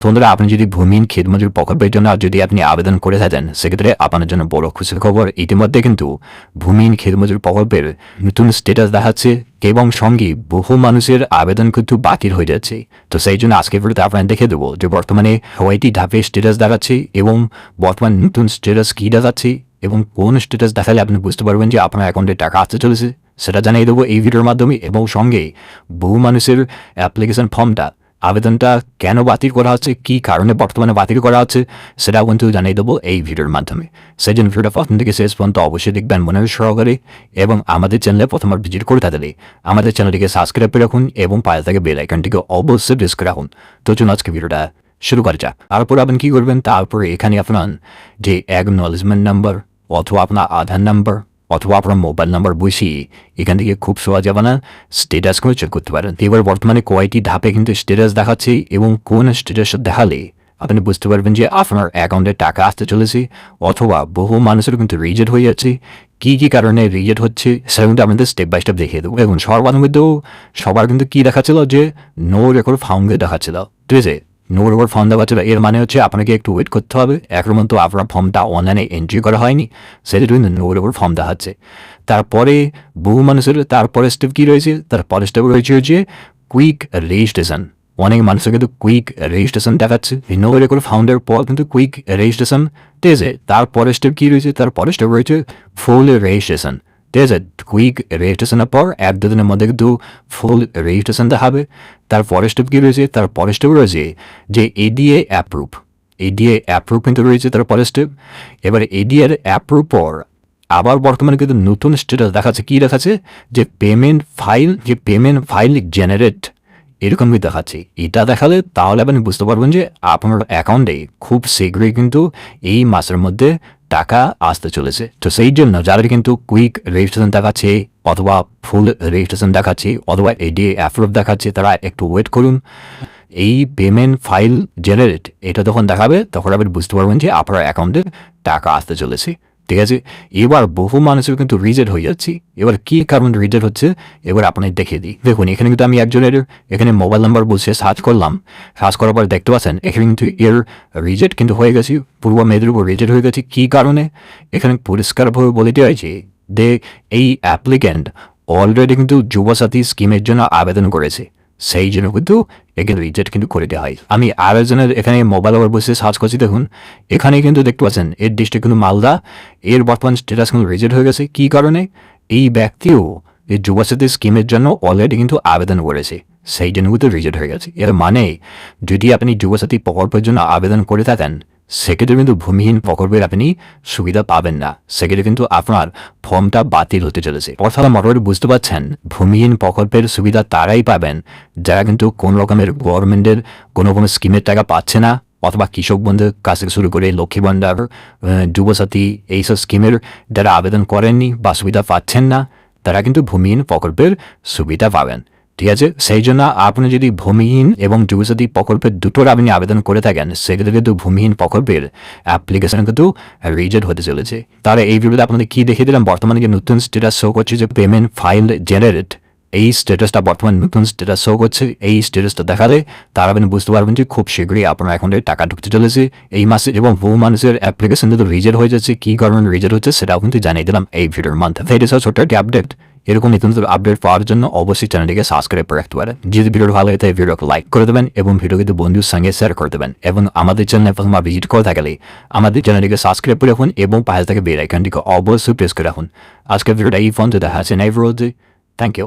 বন্ধুরা, আপনি যদি ভূমিহীন ক্ষেতমজুর প্রকল্পের জন্য যদি আপনি আবেদন করে থাকেন, সেক্ষেত্রে আপনার জন্য বড় খুশির খবর। ইতিমধ্যে কিন্তু ভূমিহীন ক্ষেতমজুর প্রকল্পের নতুন স্ট্যাটাস দেখাচ্ছে এবং সঙ্গে বহু মানুষের আবেদন কিন্তু বাতিল হয়ে যাচ্ছে। তো সেই জন্য আজকে ভিডিওতে আপনার দেখে দেবো যে বর্তমানে কয়টি ধাপে স্ট্যাটাস দেখাচ্ছে এবং বর্তমান নতুন স্ট্যাটাস কী দেখাচ্ছে এবং কোন স্ট্যাটাস দেখালে আপনি বুঝতে পারবেন যে আপনার অ্যাকাউন্টে টাকা আসতে চলেছে, সেটা জানিয়ে দেবো এই ভিডিওর মাধ্যমে। এবং সঙ্গে বহু মানুষের অ্যাপ্লিকেশন ফর্মটা আবেদনটা কেন বাতিল করা হচ্ছে, কী কারণে বর্তমানে বাতিল করা হচ্ছে, সেটাও কিন্তু জানিয়ে দেবো এই ভিডিওর মাধ্যমে। সেই জন্য ভিডিওটা প্রথম থেকে শেষ পর্যন্ত অবশ্যই দেখবেন মনের সহকারে। এবং আমাদের চ্যানেলে প্রথমবার ভিজিট করে থাকলে আমাদের চ্যানেলটিকে সাবস্ক্রাইব করে রাখুন এবং পাশে থেকে বেল আইকনটিকে অবশ্যই প্রেস করে রাখুন। তো চলুন আজকে ভিডিওটা শুরু করা যাক। তারপর আপনি কী করবেন, তারপরে এখানে আপনার যে অ্যাকনলেজমেন্ট নাম্বার অথবা আপনার আধার নাম্বার অথবা আপনার মোবাইল নাম্বার বসিয়ে এখান থেকে খুব সহজে আপনার স্ট্যাটাসগুলো চেক করতে পারেন। এবার বর্তমানে কয়টি ধাপে কিন্তু স্ট্যাটাস দেখাচ্ছে এবং কোন স্ট্যাটাস দেখালে আপনি বুঝতে পারবেন যে আপনার অ্যাকাউন্টে টাকা আসতে চলেছে অথবা বহু মানুষের কিন্তু রিজেক্ট হয়ে যাচ্ছে। কী কী কারণে রিজেক্ট হচ্ছে সেটা কিন্তু আপনাদের স্টেপ বাই স্টেপ দেখিয়ে দেবো। এবং সর্বপ্রথমেও সবার কিন্তু কী দেখাচ্ছিল যে নো রেকর্ড ফাউন্ড দেখাচ্ছিল, ঠিক আছে। নো রেকর্ড ফর্ম দেওয়া ছিল, এর মানে হচ্ছে আপনাকে একটু ওয়েট করতে হবে। এখন তো আপনার ফর্মটা অনলাইনে এন্ট্রি করা হয়নি, সেটা কিন্তু নো রেকর্ড ফর্ম দেখাচ্ছে। তারপরে বহু মানুষের তারপরে স্টেপ কী রয়েছে, তারপরে স্টেপ রয়েছে যে কুইক রেজিস্ট্রেশন। অনেক মানুষের কিন্তু কুইক রেজিস্ট্রেশন দেখাচ্ছে। নো রেকর্ড ফাউন্ডের পর কিন্তু কুইক রেজিস্ট্রেশন, ঠিক আছে। তারপরে স্টেপ কী রয়েছে, তারপরে স্টেপ রয়েছে ফুল রেজিস্ট্রেশন, ঠিক আছে। কুইক রেজিস্ট্রেশনের পর 1-2 দিনের মধ্যে কিন্তু ফুল রেজিস্ট্রেশন দেখাবে। তার পরের স্টেপ কী রয়েছে, তার পরের স্টেপ রয়েছে যে এডিএ অ্যাপ্রুভ। এডিএ অ্যাপ্রুভ কিন্তু রয়েছে তার পরের স্টেপ। এবার এডিএর অ্যাপ্রুভ পর আবার বর্তমানে কিন্তু নতুন স্ট্যাটাস দেখাচ্ছে। কী দেখাচ্ছে যে পেমেন্ট ফাইল জেনারেট, এরকমই দেখাচ্ছে। এটা দেখালে তাহলে আপনি বুঝতে পারবেন যে আপনার অ্যাকাউন্টে খুব শীঘ্রই কিন্তু এই মাসের মধ্যে টাকা আসতে চলেছে। তো সেই জন্য যাদের কিন্তু কুইক রেজিস্ট্রেশন দেখাচ্ছে অথবা ফুল রেজিস্ট্রেশন দেখাচ্ছে অথবা এডিএ অ্যাপ্রুভ দেখাচ্ছে, তারা একটু ওয়েট করুন। এই পেমেন্ট ফাইল জেনারেট এটা যখন দেখাবে তখন আপনি বুঝতে পারবেন যে আপনার অ্যাকাউন্টে টাকা আসতে চলেছে, ঠিক আছে। এবার বহু মানুষের কিন্তু রিজেক্ট হয়ে যাচ্ছে। এবার কী কারণ রিজেক্ট হচ্ছে এবার আপনাকে দেখিয়ে দিই। দেখুন এখানে কিন্তু আমি একজনের এখানে মোবাইল নাম্বার বসে সার্চ করলাম। সার্চ করার পর দেখতে পাচ্ছেন এখানে কিন্তু এর রিজেক্ট কিন্তু হয়ে গেছে, পূর্ব মেদিনীপুর রিজেক্ট হয়ে গেছে। কী কারণে এখানে পরিষ্কারভাবে বলে দেওয়া হয়েছে যে এই অ্যাপ্লিক্যান্ট অলরেডি কিন্তু যুবসাথী স্কিমের জন্য আবেদন করেছে, সেই জন্য কিন্তু এখানে রিজেক্ট কিন্তু করে দেওয়া হয়। আমি আরেকজনের এখানে মোবাইল নাম্বার বসে সার্চ করছি, দেখুন এখানে কিন্তু দেখতে পাচ্ছেন এর ডিস্ট্রিক্ট কিন্তু মালদা, এর বর্তমান স্ট্যাটাস কিন্তু রিজেক্ট হয়ে গেছে। কী কারণে, এই ব্যক্তিও এই যুবসাথী স্কিমের জন্য অলরেডি কিন্তু আবেদন করেছে, সেই জন্য কিন্তু রিজেক্ট হয়ে গেছে। এর মানে যদি আপনি যুবসাথী প্রকল্পের জন্য আবেদন করে থাকেন সেক্ষেত্রে কিন্তু ভূমিহীন প্রকল্পের আপনি সুবিধা পাবেন না, সেক্ষেত্রে কিন্তু আপনার ফর্মটা বাতিল হতে চলেছে। অর্থাৎ মোটামুটি বুঝতে পারছেন ভূমিহীন প্রকল্পের সুবিধা তারাই পাবেন যারা কিন্তু কোনো রকমের গভর্নমেন্টের কোনো স্কিমের টাকা পাচ্ছে না অথবা কৃষক বন্ধুর কাছ থেকে শুরু করে লক্ষ্মী ভাণ্ডার, যুবসাথী এইসব স্কিমের যারা আবেদন করেননি বা সুবিধা পাচ্ছেন না, তারা কিন্তু ভূমিহীন প্রকল্পের সুবিধা পাবেন, ঠিক আছে। সেই জন্য আপনি যদি ভূমিহীন এবং যুবসাথী প্রকল্পের দুটোর আপনি আবেদন করে থাকেন সেক্ষেত্রে কিন্তু ভূমিহীন প্রকল্পের অ্যাপ্লিকেশন কিন্তু রিজেক্ট হতে চলেছে। তাহলে এই ভিডিওতে আপনাদের কী দেখিয়ে দিলাম, বর্তমানে যে নতুন স্ট্যাটাস শো করছে যে পেমেন্ট ফাইল জেনারেট, এই স্ট্যাটাসটা বর্তমান নতুন স্ট্যাটাস শো করছে। এই স্ট্যাটাসটা দেখালে তারা আপনি বুঝতে পারবেন যে খুব শীঘ্রই আপনার অ্যাকাউন্টে টাকা ঢুকতে চলেছে এই মাসে। এবং বহু মানুষের অ্যাপ্লিকেশন কিন্তু রিজেক্ট হয়ে যাচ্ছে, কী কারণে রিজেক্ট হচ্ছে সেটাও কিন্তু জানিয়ে দিলাম এই ভিডিওর মাধ্যমে। এই ছোট্ট একটি আপডেট। এরকম নতুন আপডেট পাওয়ার জন্য অবশ্যই চ্যানেলটিকে সাবস্ক্রাইব করে রাখতে পারেন। যদি ভিডিও ভালো হয় তাই ভিডিওকে লাইক করে দেবেন এবং ভিডিওকে বন্ধুর সঙ্গে শেয়ার করে দেবেন। এবং আমাদের চ্যানেলে প্রথমবার ভিজিট করে থাকলে আমাদের চ্যানেলটিকে সাবস্ক্রাইব করে রাখুন এবং পাশে থেকে বেল আইকনটিকে অবশ্যই প্রেস করে রাখুন। আজকের ভিডিওটা এই পর্যন্ত দেখা আছে, থ্যাংক ইউ।